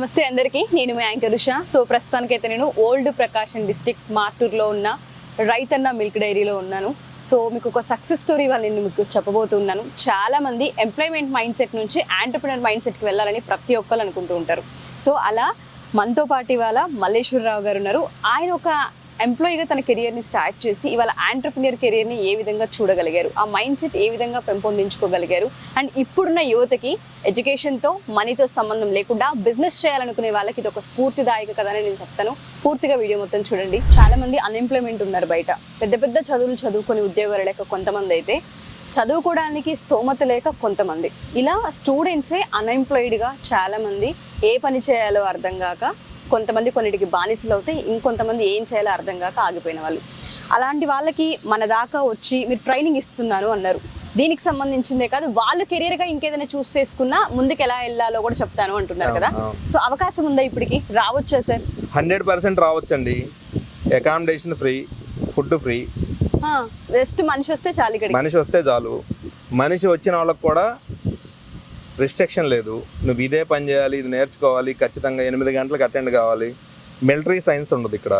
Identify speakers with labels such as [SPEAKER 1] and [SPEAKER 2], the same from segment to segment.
[SPEAKER 1] నమస్తే అందరికీ, నేను మీ యాంకర్ ఉషా. సో ప్రస్తుతానికైతే నేను ఓల్డ్ ప్రకాశం డిస్ట్రిక్ట్ మార్టూర్లో ఉన్న రైతన్న మిల్క్ డైరీలో ఉన్నాను. సో మీకు ఒక సక్సెస్ స్టోరీ వాళ్ళు నేను మీకు చెప్పబోతున్నాను. చాలా మంది ఎంప్లాయ్మెంట్ మైండ్ సెట్ నుంచి ఆంటర్ప్రినర్ మైండ్ సెట్కి వెళ్ళాలని ప్రతి ఒక్కరు అనుకుంటూ ఉంటారు. సో అలా మనతో పాటు ఇవాళ మల్లేశ్వరరావు గారు ఉన్నారు. ఆయన ఒక ఎంప్లాయీగా తన కెరియర్ని స్టార్ట్ చేసి ఇవాళ ఆంటర్ప్రినర్ కెరియర్ని ఏ విధంగా చూడగలిగారు, ఆ మైండ్ సెట్ ఏ విధంగా పెంపొందించుకోగలిగారు, అండ్ ఇప్పుడున్న యువతకి ఎడ్యుకేషన్తో మనీతో సంబంధం లేకుండా బిజినెస్ చేయాలనుకునే వాళ్ళకి ఇది ఒక స్ఫూర్తిదాయక కథ అని నేను చెప్తాను. పూర్తిగా వీడియో మొత్తం చూడండి. చాలా మంది అన్ఎంప్లాయ్మెంట్ ఉన్నారు బయట, పెద్ద పెద్ద చదువులు చదువుకొని ఉద్యోగాలు లేక కొంతమంది అయితే చదువుకోవడానికి స్తోమత లేక కొంతమంది, ఇలా స్టూడెంట్సే అన్ఎంప్లాయిడ్గా చాలామంది ఏ పని చేయాలో అర్థం కాక కొంతమంది కొన్నిటికి బానిసలు అవుతాయి, ఇంకొంతమంది ఏం చేయాలో అర్థం కాక ఆగిపోయిన వాళ్ళు. అలాంటి వాళ్ళకి మన దాకా వచ్చి మీరు ట్రైనింగ్ ఇస్తున్నాను అన్నారు. దీనికి సంబంధించిందే కాదు, వాళ్ళు కెరీర్గా ఇంకేదైనా చూస్ చేసుకున్నా ముందుకు ఎలా వెళ్ళాలో కూడా చెప్తాను అంటున్నారు కదా. సో అవకాశం ఉందా ఇప్పటికి? రావచ్చా సార్?
[SPEAKER 2] 100% రావచ్చండి. Accommodation free, food free.
[SPEAKER 1] Just మనిషి వస్తే చాలు. ఇక్కడ
[SPEAKER 2] మనిషి వస్తే చాలు. మనిషి వచ్చిన వాళ్ళకి కూడా రిస్ట్రిక్షన్ లేదు. నువ్వు ఇదే పని చేయాలి, ఇది నేర్చుకోవాలి, ఖచ్చితంగా 8 గంటలకు అటెండ్ కావాలి. మిలిటరీ సైన్స్ ఉండదు ఇక్కడ.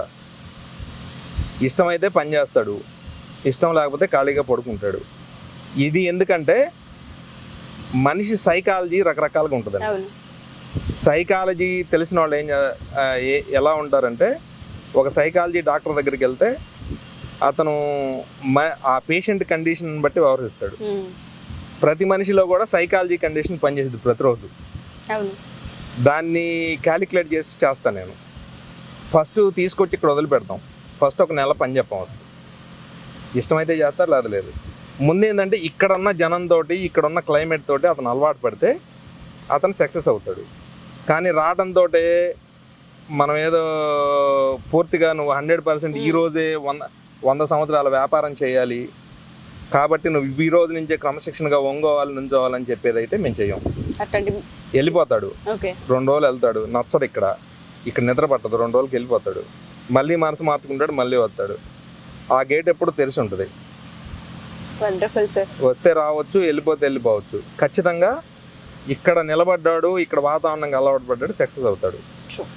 [SPEAKER 2] ఇష్టమైతే పని చేస్తాడు, ఇష్టం లేకపోతే ఖాళీగా పడుకుంటాడు. ఇది ఎందుకంటే మనిషి సైకాలజీ రకరకాలుగా ఉంటుందండి. సైకాలజీ తెలిసిన వాళ్ళు ఎలా ఉంటారంటే, ఒక సైకాలజీ డాక్టర్ దగ్గరికి వెళ్తే అతను ఆ పేషెంట్ కండిషన్ బట్టి వ్యవహరిస్తాడు. ప్రతి మనిషిలో కూడా సైకాలజీ కండిషన్ పనిచేసేది ప్రతిరోజు. దాన్ని క్యాలిక్యులేట్ చేసి చేస్తాను నేను. ఫస్ట్ తీసుకొచ్చి ఇక్కడ వదిలిపెడతాం. ఫస్ట్ ఒక నెల పని చెప్పాం. అసలు ఇష్టమైతే చేస్తారు, లేదా లేదు. ముందేంటంటే ఇక్కడున్న జనంతో, ఇక్కడున్న క్లైమేట్ తోటి అతను అలవాటు పడితే అతను సక్సెస్ అవుతాడు. కానీ రావడంతో మనం ఏదో పూర్తిగా నువ్వు 100% ఈరోజే 100 సంవత్సరాల వ్యాపారం చేయాలి కాబట్టి నువ్వు ఈ రోజు నుంచే క్రమశిక్షణగా వంగోవాలి, నుంచోవాలని చెప్పేది అయితే మేము చెయ్యం. వెళ్ళిపోతాడు, 2 రోజులు వెళ్తాడు, నచ్చదు ఇక్కడ నిద్ర పట్టదు, 2 రోజులకి వెళ్ళిపోతాడు. మళ్ళీ మనసు మార్చుకుంటాడు, మళ్ళీ వస్తాడు. ఆ గేట్ ఎప్పుడు తెరిచి ఉంటుంది. వస్తే రావచ్చు, వెళ్ళిపోతే వెళ్ళిపోవచ్చు. ఖచ్చితంగా ఇక్కడ నిలబడ్డాడు, ఇక్కడ వాతావరణంగా అలవాటు పడ్డాడు, సక్సెస్ అవుతాడు.